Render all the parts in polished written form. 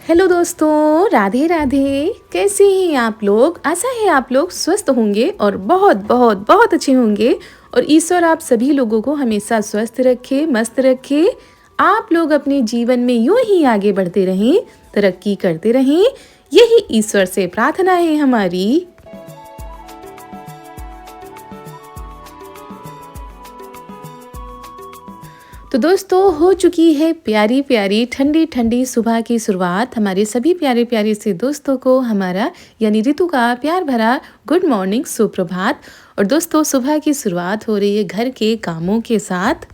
Hello दोस्तों, राधे राधे। कैसे हैं आप लोग? आशा है आप लोग स्वस्थ होंगे और बहुत बहुत बहुत अच्छे होंगे। और ईश्वर आप सभी लोगों को हमेशा स्वस्थ रखे, मस्त रखे। आप लोग अपने जीवन में यूं ही आगे बढ़ते रहें, तरक्की करते रहें, यही ईश्वर से प्रार्थना है हमारी। तो दोस्तों, हो चुकी है प्यारी प्यारी ठंडी ठंडी सुबह की शुरुआत। हमारे सभी प्यारे प्यारे से दोस्तों को हमारा यानी ऋतु का प्यार भरा गुड मॉर्निंग, सुप्रभात। और दोस्तों, सुबह की शुरुआत हो रही है घर के कामों के साथ।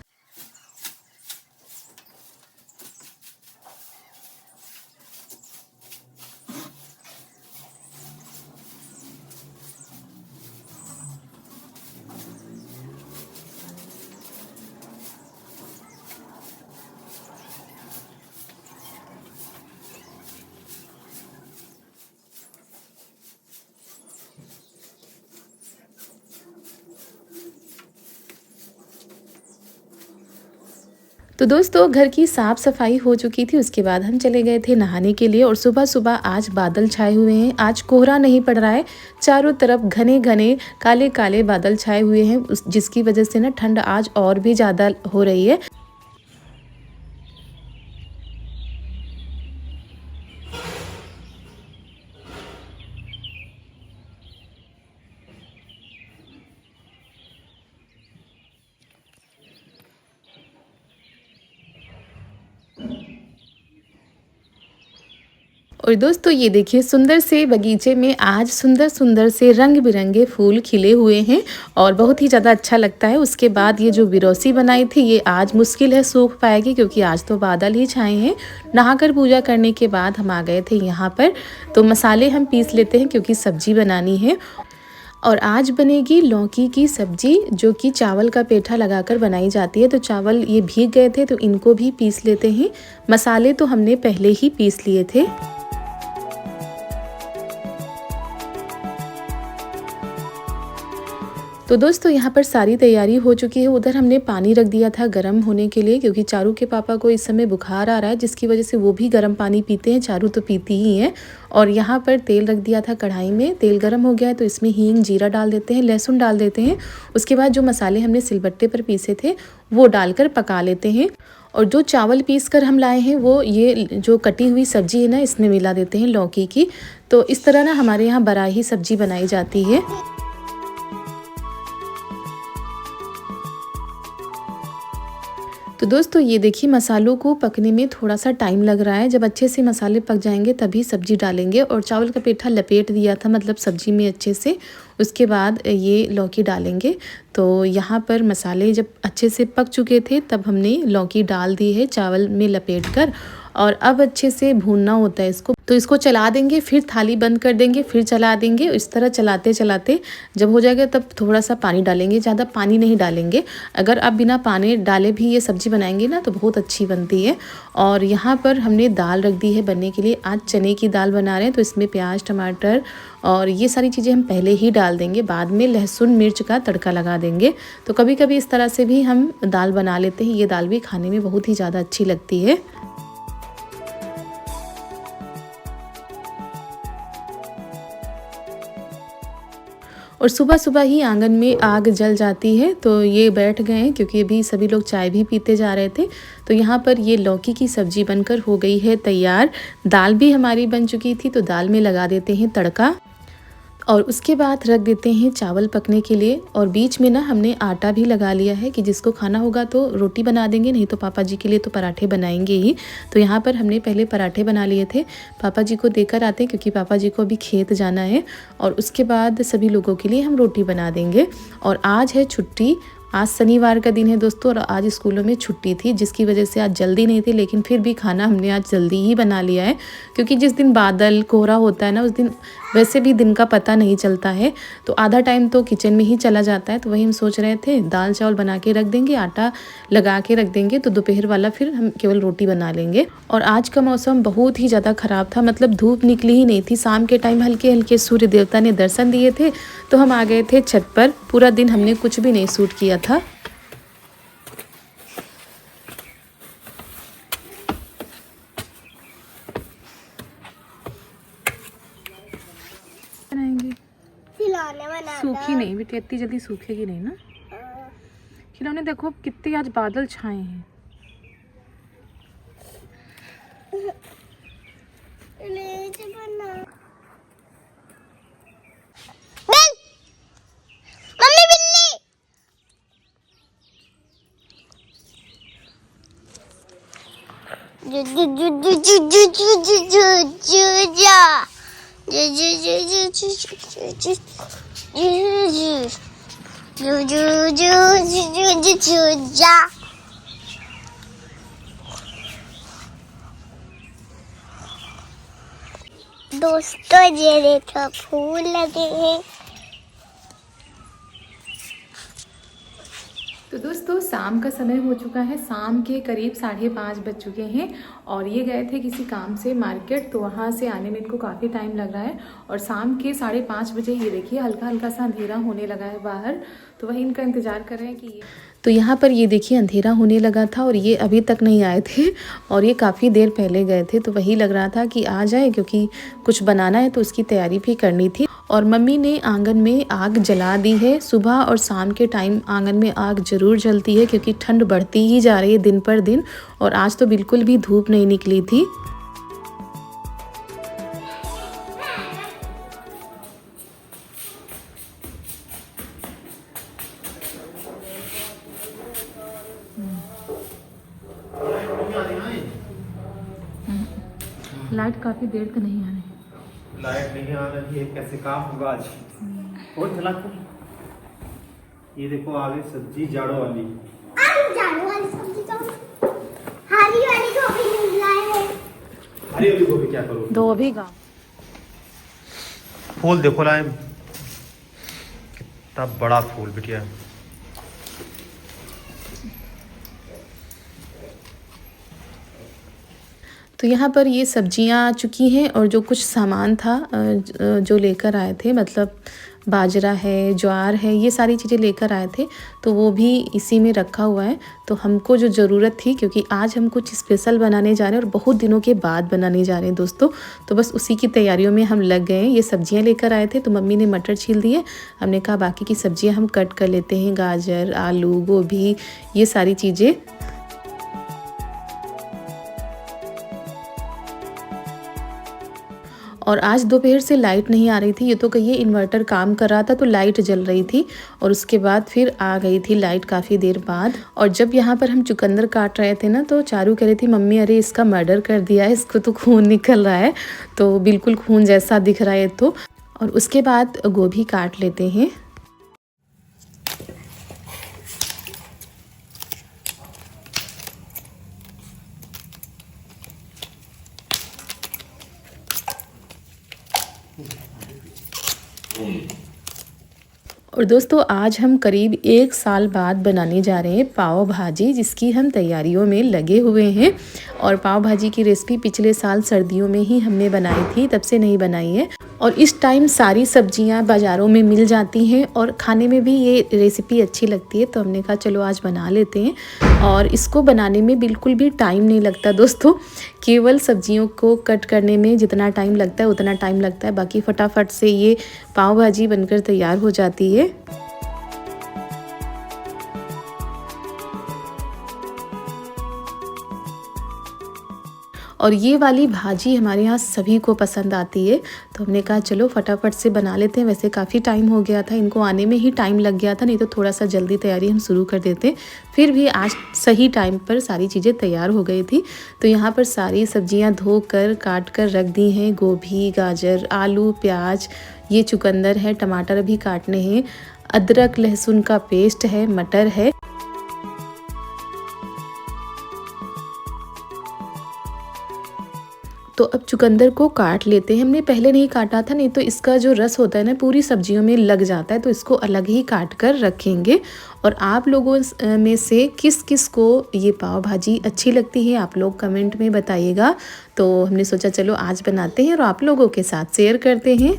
तो दोस्तों, घर की साफ सफाई हो चुकी थी। उसके बाद हम चले गए थे नहाने के लिए। और सुबह सुबह आज बादल छाए हुए हैं, आज कोहरा नहीं पड़ रहा है। चारों तरफ घने घने काले काले बादल छाए हुए हैं, जिसकी वजह से ना ठंड आज और भी ज़्यादा हो रही है। और दोस्तों, ये देखिए, सुंदर से बगीचे में आज सुंदर सुंदर से रंग बिरंगे फूल खिले हुए हैं और बहुत ही ज़्यादा अच्छा लगता है। उसके बाद ये जो बिरौसी बनाई थी, ये आज मुश्किल है सूख पाएगी, क्योंकि आज तो बादल ही छाए हैं। नहाकर पूजा करने के बाद हम आ गए थे यहाँ पर। तो मसाले हम पीस लेते हैं, क्योंकि सब्जी बनानी है। और आज बनेगी लौकी की सब्जी, जो कि चावल का पेठा लगाकर बनाई जाती है। तो चावल ये भीग गए थे, तो इनको भी पीस लेते हैं। मसाले तो हमने पहले ही पीस लिए थे। तो दोस्तों, यहाँ पर सारी तैयारी हो चुकी है। उधर हमने पानी रख दिया था गर्म होने के लिए, क्योंकि चारू के पापा को इस समय बुखार आ रहा है, जिसकी वजह से वो भी गर्म पानी पीते हैं। चारू तो पीती ही है। और यहाँ पर तेल रख दिया था कढ़ाई में। तेल गर्म हो गया है, तो इसमें हींग जीरा डाल देते हैं, लहसुन डाल देते हैं। उसके बाद जो मसाले हमने सिलबट्टे पर पीसे थे, वो डालकर पका लेते हैं। और जो चावल पीस कर हम लाए हैं, वो ये जो कटी हुई सब्जी है ना, इसमें मिला देते हैं लौकी की। तो इस तरह ना हमारे यहाँ बराही सब्जी बनाई जाती है। तो दोस्तों, ये देखिए, मसालों को पकने में थोड़ा सा टाइम लग रहा है। जब अच्छे से मसाले पक जाएंगे तभी सब्जी डालेंगे। और चावल का पेठा लपेट दिया था, मतलब सब्जी में अच्छे से। उसके बाद ये लौकी डालेंगे। तो यहाँ पर मसाले जब अच्छे से पक चुके थे, तब हमने लौकी डाल दी है चावल में लपेट कर। और अब अच्छे से भूनना होता है इसको। तो इसको चला देंगे, फिर थाली बंद कर देंगे, फिर चला देंगे। इस तरह चलाते चलाते जब हो जाएगा, तब थोड़ा सा पानी डालेंगे, ज़्यादा पानी नहीं डालेंगे। अगर आप बिना पानी डाले भी ये सब्ज़ी बनाएंगे ना, तो बहुत अच्छी बनती है। और यहाँ पर हमने दाल रख दी है बनने के लिए। आज चने की दाल बना रहे हैं, तो इसमें प्याज टमाटर और ये सारी चीज़ें हम पहले ही डाल देंगे, बाद में लहसुन मिर्च का तड़का लगा देंगे। तो कभी कभी इस तरह से भी हम दाल बना लेते हैं। ये दाल भी खाने में बहुत ही ज़्यादा अच्छी लगती है। और सुबह सुबह ही आंगन में आग जल जाती है। तो ये बैठ गए हैं, क्योंकि अभी सभी लोग चाय भी पीते जा रहे थे। तो यहाँ पर ये लौकी की सब्जी बनकर हो गई है तैयार। दाल भी हमारी बन चुकी थी, तो दाल में लगा देते हैं तड़का। और उसके बाद रख देते हैं चावल पकने के लिए। और बीच में ना हमने आटा भी लगा लिया है, कि जिसको खाना होगा तो रोटी बना देंगे, नहीं तो पापा जी के लिए तो पराठे बनाएंगे ही। तो यहाँ पर हमने पहले पराठे बना लिए थे, पापा जी को देकर आते हैं, क्योंकि पापा जी को अभी खेत जाना है। और उसके बाद सभी लोगों के लिए हम रोटी बना देंगे। और आज है छुट्टी, आज शनिवार का दिन है दोस्तों। और आज स्कूलों में छुट्टी थी, जिसकी वजह से आज जल्दी नहीं थी। लेकिन फिर भी खाना हमने आज जल्दी ही बना लिया है, क्योंकि जिस दिन बादल कोहरा होता है ना, उस दिन वैसे भी दिन का पता नहीं चलता है। तो आधा टाइम तो किचन में ही चला जाता है। तो वही हम सोच रहे थे, दाल चावल बना के रख देंगे, आटा लगा के रख देंगे, तो दोपहर वाला फिर हम केवल रोटी बना लेंगे। और आज का मौसम बहुत ही ज़्यादा ख़राब था, मतलब धूप निकली ही नहीं थी। शाम के टाइम हल्के हल्के सूर्य देवता ने दर्शन दिए थे, तो हम आ गए थे छत पर। पूरा दिन हमने कुछ भी नहीं शूट किया था। सूखी नहीं बेटी, इतनी जल्दी सूखेगी नहीं ना। खिलौने देखो कितने आज बादल छाए हैं। मम्मी बिल्ली। जू जू जू जू जू जू जू जू जू जू जा जू जू जू जू जू जू जू जू जू जू जू जा। दोस्तों ये देखो फूल लगे हैं। तो दोस्तों शाम का समय हो चुका है, शाम के करीब 5:30 बज चुके हैं और ये गए थे किसी काम से मार्केट, तो वहाँ से आने में इनको काफ़ी टाइम लग रहा है। और शाम के 5:30 बजे ये देखिए हल्का हल्का सा अंधेरा होने लगा है बाहर, तो वही इनका इंतज़ार कर रहे हैं कि तो यहाँ पर ये देखिए अंधेरा होने लगा था और ये अभी तक नहीं आए थे और ये काफ़ी देर पहले गए थे, तो वही लग रहा था कि आ जाए क्योंकि कुछ बनाना है तो उसकी तैयारी भी करनी थी। और मम्मी ने आंगन में आग जला दी है। सुबह और शाम के टाइम आंगन में आग ज़रूर जलती है क्योंकि ठंड बढ़ती ही जा रही है दिन पर दिन, और आज तो बिल्कुल भी धूप नहीं निकली थी। लाइट काफ़ी देर तक नहीं आ रही है। लाइट नहीं आ रही है, कैसे काम होगा आज। और चला ये देखो आगे सब्जी जाड़ों वाली। जाड़ों वाली सब्जी तो हरी वाली गोभी नहीं लाए हैं। हरी वाली गोभी क्या करूँ? दो भी गाँव फूल देखो लाए, कितना बड़ा फूल बिटिया। तो यहाँ पर ये सब्जियाँ आ चुकी हैं और जो कुछ सामान था जो लेकर आए थे, मतलब बाजरा है, ज्वार है, ये सारी चीज़ें लेकर आए थे, तो वो भी इसी में रखा हुआ है। तो हमको जो ज़रूरत थी, क्योंकि आज हम कुछ स्पेशल बनाने जा रहे हैं और बहुत दिनों के बाद बनाने जा रहे हैं दोस्तों, तो बस उसी की तैयारियों में हम लग गए हैं। ये सब्जियां लेकर आए थे तो मम्मी ने मटर छील दिए, हमने कहा बाकी की सब्जियां हम कट कर लेते हैं, गाजर, आलू, गोभी, ये सारी चीज़ें। और आज दोपहर से लाइट नहीं आ रही थी, ये तो कहिए इन्वर्टर काम कर रहा था तो लाइट जल रही थी और उसके बाद फिर आ गई थी लाइट काफ़ी देर बाद। और जब यहाँ पर हम चुकंदर काट रहे थे ना, तो चारू कह रही थी मम्मी अरे इसका मर्डर कर दिया है, इसको तो खून निकल रहा है, तो बिल्कुल खून जैसा दिख रहा है। तो और उसके बाद गोभी काट लेते हैं। और दोस्तों आज हम करीब 1 साल बाद बनाने जा रहे हैं पाव भाजी, जिसकी हम तैयारियों में लगे हुए हैं। और पाव भाजी की रेसिपी पिछले साल सर्दियों में ही हमने बनाई थी, तब से नहीं बनाई है। और इस टाइम सारी सब्जियां बाज़ारों में मिल जाती हैं और खाने में भी ये रेसिपी अच्छी लगती है, तो हमने कहा चलो आज बना लेते हैं। और इसको बनाने में बिल्कुल भी टाइम नहीं लगता दोस्तों, केवल सब्जियों को कट करने में जितना टाइम लगता है उतना टाइम लगता है, बाकी फटाफट से ये पाव भाजी बनकर तैयार हो जाती है। और ये वाली भाजी हमारे यहाँ सभी को पसंद आती है, तो हमने कहा चलो फटाफट से बना लेते हैं। वैसे काफ़ी टाइम हो गया था, इनको आने में ही टाइम लग गया था, नहीं तो थोड़ा सा जल्दी तैयारी हम शुरू कर देते। फिर भी आज सही टाइम पर सारी चीज़ें तैयार हो गई थी। तो यहाँ पर सारी सब्जियाँ धोकर काट कर रख दी हैं, गोभी, गाजर, आलू, प्याज, ये चुकंदर है, टमाटर अभी काटने हैं, अदरक लहसुन का पेस्ट है, मटर है। तो अब चुकंदर को काट लेते हैं। हमने पहले नहीं काटा था, नहीं तो इसका जो रस होता है ना पूरी सब्जियों में लग जाता है, तो इसको अलग ही काट कर रखेंगे। और आप लोगों में से किस किस को ये पाव भाजी अच्छी लगती है आप लोग कमेंट में बताइएगा। तो हमने सोचा चलो आज बनाते हैं और आप लोगों के साथ शेयर करते हैं।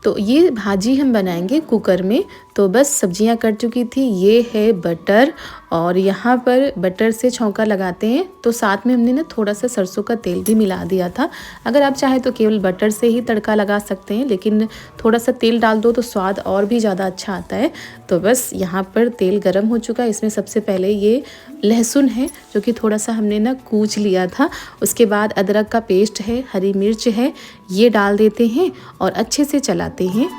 तो ये भाजी हम बनाएंगे कुकर में, तो तो बस सब्जियां कट चुकी थी। ये है बटर और यहाँ पर बटर से छौंका लगाते हैं, तो साथ में हमने ना थोड़ा सा सरसों का तेल भी मिला दिया था। अगर आप चाहें तो केवल बटर से ही तड़का लगा सकते हैं, लेकिन थोड़ा सा तेल डाल दो तो स्वाद और भी ज़्यादा अच्छा आता है। तो बस यहाँ पर तेल गरम हो चुका है। इसमें सबसे पहले ये लहसुन है जो कि थोड़ा सा हमने ना कूच लिया था। उसके बाद अदरक का पेस्ट है, हरी मिर्च है, ये डाल देते हैं और अच्छे से चलाते हैं।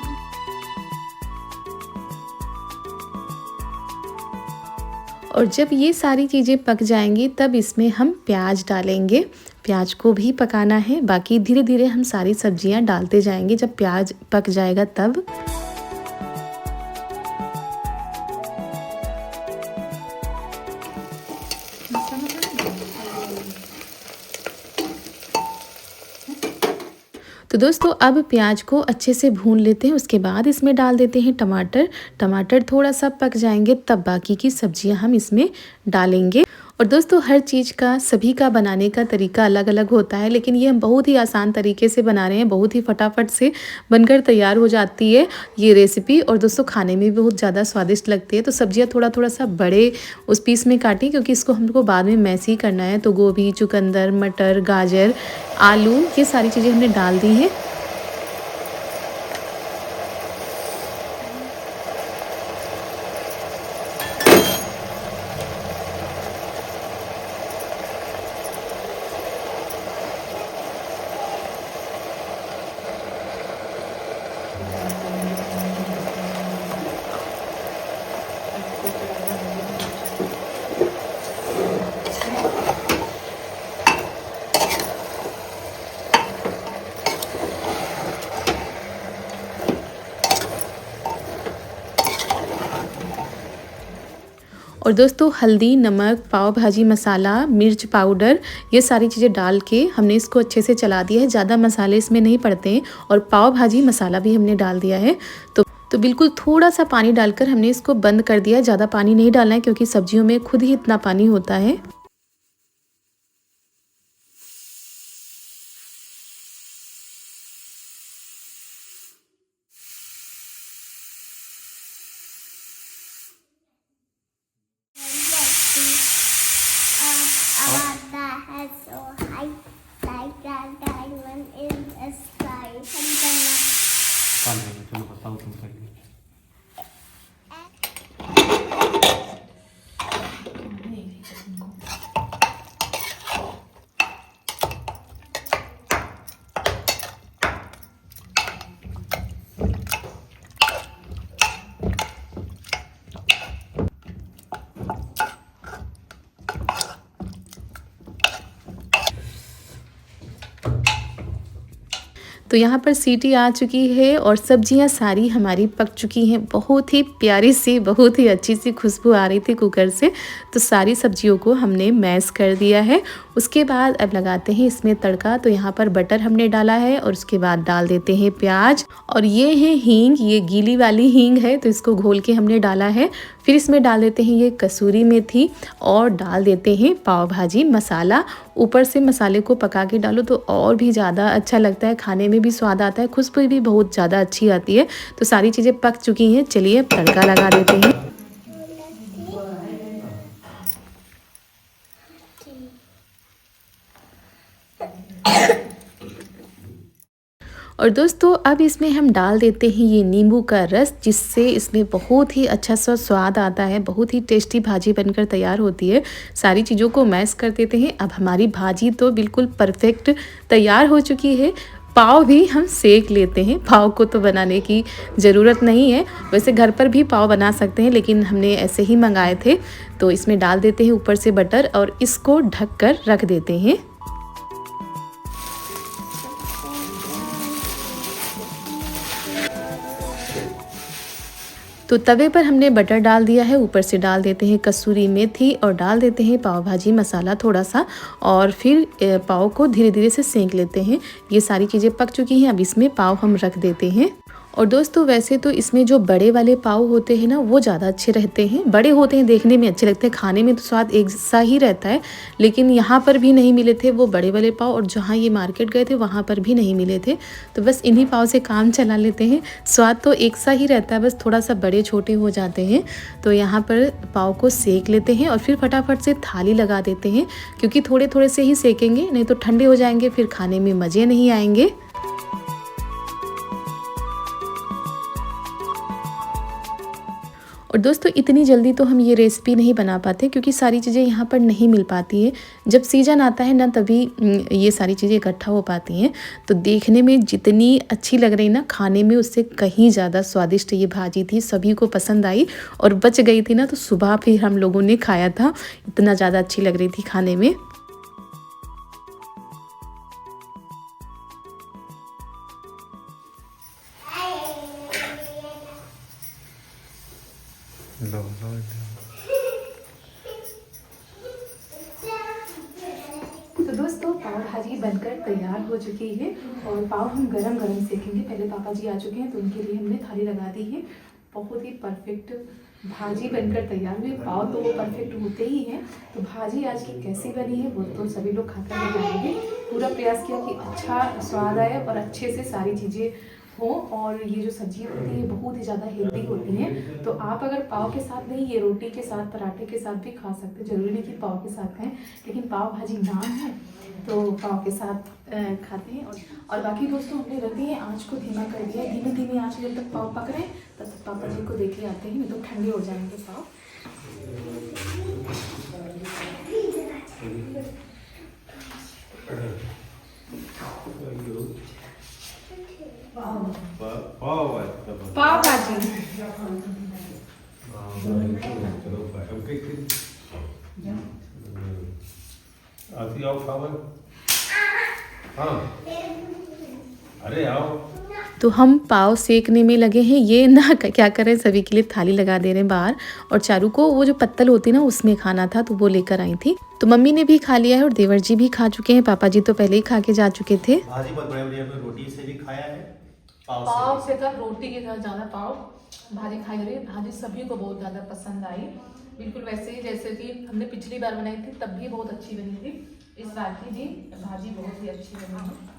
और जब ये सारी चीज़ें पक जाएंगी तब इसमें हम प्याज डालेंगे। प्याज को भी पकाना है, बाकी धीरे धीरे हम सारी सब्जियां डालते जाएंगे जब प्याज पक जाएगा तब। तो दोस्तों अब प्याज को अच्छे से भून लेते हैं। उसके बाद इसमें डाल देते हैं टमाटर। टमाटर थोड़ा सा पक जाएंगे तब बाकी की सब्जियां हम इसमें डालेंगे। और दोस्तों हर चीज़ का सभी का बनाने का तरीका अलग अलग होता है, लेकिन ये हम बहुत ही आसान तरीके से बना रहे हैं। बहुत ही फटाफट से बनकर तैयार हो जाती है ये रेसिपी और दोस्तों खाने में भी बहुत ज़्यादा स्वादिष्ट लगती है। तो सब्जियां थोड़ा सा बड़े उस पीस में काटी क्योंकि इसको हमको बाद में मैश ही करना है। तो गोभी, चुकंदर, मटर, गाजर, आलू, ये सारी चीज़ें हमने डाल दी हैं। और दोस्तों हल्दी, नमक, पाव भाजी मसाला, मिर्च पाउडर, ये सारी चीज़ें डाल के हमने इसको अच्छे से चला दिया है। ज़्यादा मसाले इसमें नहीं पड़ते हैं और पाव भाजी मसाला भी हमने डाल दिया है। तो बिल्कुल थोड़ा सा पानी डालकर हमने इसको बंद कर दिया है। ज़्यादा पानी नहीं डालना है क्योंकि सब्जियों में खुद ही इतना पानी होता है। चलो बताओ तुम पहले। तो यहाँ पर सीटी आ चुकी है और सब्जियाँ सारी हमारी पक चुकी हैं। बहुत ही प्यारी सी, बहुत ही अच्छी सी खुशबू आ रही थी कुकर से। तो सारी सब्जियों को हमने मैश कर दिया है। उसके बाद अब लगाते हैं इसमें तड़का। तो यहाँ पर बटर हमने डाला है और उसके बाद डाल देते हैं प्याज और ये है हींग। ये गीली वाली हींग है तो इसको घोल के हमने डाला है। फिर इसमें डाल देते हैं ये कसूरी मेथी और डाल देते हैं पाव भाजी मसाला। ऊपर से मसाले को पका के डालो तो और भी ज़्यादा अच्छा लगता है, खाने में भी स्वाद आता है, खुशबू भी बहुत ज़्यादा अच्छी आती है। तो सारी चीज़ें पक चुकी हैं, चलिए अब तड़का लगा देते हैं। और दोस्तों अब इसमें हम डाल देते हैं ये नींबू का रस, जिससे इसमें बहुत ही अच्छा सा स्वाद आता है। बहुत ही टेस्टी भाजी बनकर तैयार होती है। सारी चीज़ों को मैश कर देते हैं। अब हमारी भाजी तो बिल्कुल परफेक्ट तैयार हो चुकी है। पाव भी हम सेक लेते हैं। पाव को तो बनाने की ज़रूरत नहीं है, वैसे घर पर भी पाव बना सकते हैं, लेकिन हमने ऐसे ही मंगाए थे। तो इसमें डाल देते हैं ऊपर से बटर और इसको ढक कर रख देते हैं। तो तवे पर हमने बटर डाल दिया है, ऊपर से डाल देते हैं कसूरी मेथी और डाल देते हैं पाव भाजी मसाला थोड़ा सा, और फिर पाव को धीरे धीरे से सेंक लेते हैं। ये सारी चीज़ें पक चुकी हैं। अब इसमें पाव हम रख देते हैं और दोस्तों वैसे तो इसमें जो बड़े वाले पाव होते हैं ना वो ज़्यादा अच्छे रहते हैं, बड़े होते हैं, देखने में अच्छे लगते हैं, खाने में तो स्वाद एक सा ही रहता है। लेकिन यहाँ पर भी नहीं मिले थे वो बड़े वाले पाव, और जहाँ ये मार्केट गए थे वहाँ पर भी नहीं मिले थे। तो बस इन्हीं पाव से काम चला लेते हैं। स्वाद तो एक सा ही रहता है, बस थोड़ा सा बड़े छोटे हो जाते हैं। तो यहाँ पर पाव को सेक लेते हैं और फिर फटाफट से थाली लगा देते हैं, क्योंकि थोड़े थोड़े से ही सेकेंगे, नहीं तो ठंडे हो जाएंगे, फिर खाने में मज़े नहीं आएंगे। और दोस्तों इतनी जल्दी तो हम ये रेसिपी नहीं बना पाते, क्योंकि सारी चीज़ें यहाँ पर नहीं मिल पाती है। जब सीजन आता है ना तभी ये सारी चीज़ें इकट्ठा हो पाती हैं। तो देखने में जितनी अच्छी लग रही ना, खाने में उससे कहीं ज़्यादा स्वादिष्ट ये भाजी थी। सभी को पसंद आई और बच गई थी ना, तो सुबह फिर हम लोगों ने खाया था। इतना ज़्यादा अच्छी लग रही थी खाने में। तो दोस्तों पाव भाजी बनकर तैयार हो चुकी है, और पाव हम गरम गरम सेकेंगे। पहले पापा जी आ चुके हैं तो उनके लिए हमने थाली लगा दी है। बहुत ही परफेक्ट भाजी बनकर तैयार हुई। पाव तो वो परफेक्ट होते ही हैं, तो भाजी आज की कैसी बनी है वो तो सभी लोग खाकर बताएंगे। पूरा प्रयास किया कि अच्छा स्वाद आए और अच्छे से सारी चीज़ें हो। और ये जो सब्जी होती है बहुत ही ज़्यादा हेल्दी होती है। तो आप अगर पाव के साथ नहीं, ये रोटी के साथ, पराठे के साथ भी खा सकते हैं। ज़रूरी नहीं कि पाव के साथ खाएं, लेकिन पाव भाजी नाम है तो पाव के साथ खाते हैं। और बाकी दोस्तों हमने रख दिए आँच को धीमा कर दिया। धीमे धीमे आँच में जब तक पाव पक रहे हैं तब तक पापा जी को देख के आते हैं, नहीं तो ठंडे हो जाएंगे पाव। पाव भाजी आती आओ खाओ। हाँ अरे आओ। तो हम पाव सेकने में लगे हैं। ये ना क्या करें, सभी के लिए थाली लगा दे रहे हैं बाहर। और चारू को वो जो पत्तल होती है ना उसमें खाना था, तो वो लेकर आई थी। तो मम्मी ने भी खा लिया है और देवर जी भी खा चुके हैं। पापा जी तो पहले ही खा के जा चुके थे। भाजी बहुत बढ़िया, रोटी से भी खाया है, पाव से तो रोटी के साथ ज़्यादा पाव भाजी खाई जा रही है। भाजी सभी को बहुत ज़्यादा पसंद आई, बिल्कुल वैसे ही जैसे कि हमने पिछली बार बनाई थी तब भी बहुत अच्छी बनी थी। इस बार की भी भाजी बहुत ही अच्छी बनी है।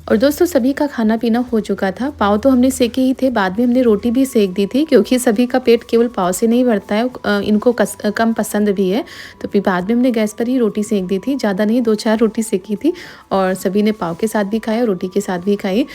और दोस्तों सभी का खाना पीना हो चुका था। पाव तो हमने सेके ही थे, बाद में हमने रोटी भी सेक दी थी, क्योंकि सभी का पेट केवल पाव से नहीं भरता है, इनको कम पसंद भी है। तो फिर बाद में हमने गैस पर ही रोटी सेक दी थी, ज़्यादा नहीं, 2-4 रोटी सेकी थी। और सभी ने पाव के साथ भी खाया, रोटी के साथ भी खाई,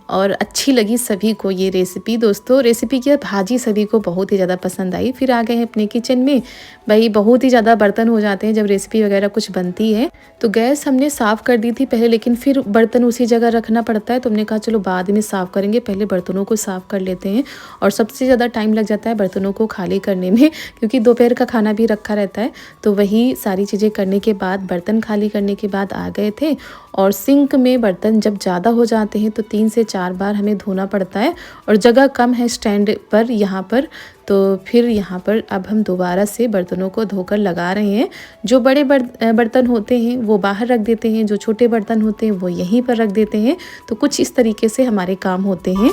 और अच्छी लगी सभी को ये रेसिपी। दोस्तों रेसिपी की भाजी सभी को बहुत ही ज़्यादा पसंद आई। फिर आ गए हैं अपने किचन में। भाई बहुत ही ज़्यादा बर्तन हो जाते हैं जब रेसिपी वगैरह कुछ बनती है। तो गैस हमने साफ़ कर दी थी पहले, लेकिन फिर बर्तन उसी जगह रखना पड़ता है, तो हमने कहा चलो बाद में साफ़ करेंगे, पहले बर्तनों को साफ़ कर लेते हैं। और सबसे ज़्यादा टाइम लग जाता है बर्तनों को खाली करने में, क्योंकि दोपहर का खाना भी रखा रहता है। तो वही सारी चीज़ें करने के बाद, बर्तन खाली करने के बाद आ गए थे। और सिंक में बर्तन जब ज़्यादा हो जाते हैं तो 3 से 4 बार हमें धोना पड़ता है, और जगह कम है स्टैंड पर यहाँ पर। तो फिर यहाँ पर अब हम दोबारा से बर्तनों को धोकर लगा रहे हैं। जो बड़े बर्तन होते हैं वो बाहर रख देते हैं, जो छोटे बर्तन होते हैं वो यहीं पर रख देते हैं। तो कुछ इस तरीके से हमारे काम होते हैं।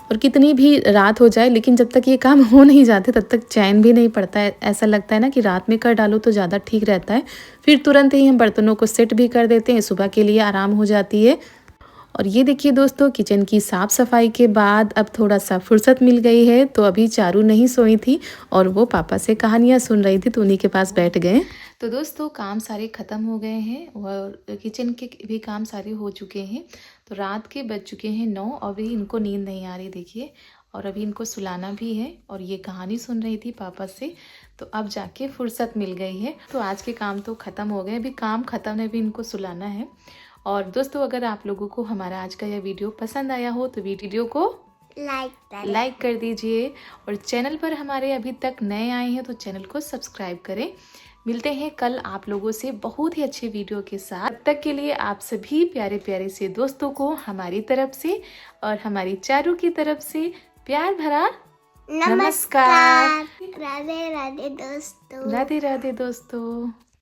और कितनी भी रात हो जाए, लेकिन जब तक ये काम हो नहीं जाते तब तक चैन भी नहीं पड़ता है। ऐसा लगता है ना कि रात में कर डालो तो ज़्यादा ठीक रहता है। फिर तुरंत ही हम बर्तनों को सेट भी कर देते हैं, सुबह के लिए आराम हो जाती है। और ये देखिए दोस्तों किचन की साफ़ सफाई के बाद अब थोड़ा सा फुर्सत मिल गई है। तो अभी चारू नहीं सोई थी और वो पापा से कहानियाँ सुन रही थी, तो उन्हीं के पास बैठ गए। तो दोस्तों काम सारे ख़त्म हो गए हैं और किचन के भी काम सारे हो चुके हैं। तो रात के बज चुके हैं 9, अभी इनको नींद नहीं आ रही देखिए, और अभी इनको सुलाना भी है। और ये कहानी सुन रही थी पापा से, तो अब जाके फुर्सत मिल गई है। तो आज के काम तो ख़त्म हो गए, अभी काम ख़त्म है, अभी इनको सुलाना है। और दोस्तों अगर आप लोगों को हमारा आज का यह वीडियो पसंद आया हो तो वीडियो को लाइक कर दीजिए। और चैनल पर हमारे अभी तक नए आए हैं तो चैनल को सब्सक्राइब करें। मिलते हैं कल आप लोगों से बहुत ही अच्छे वीडियो के साथ। तब तक के लिए आप सभी प्यारे प्यारे से दोस्तों को हमारी तरफ से और हमारी चारू की तरफ से प्यार भरा नमस्कार। राधे राधे दोस्तों। राधे राधे दोस्तों।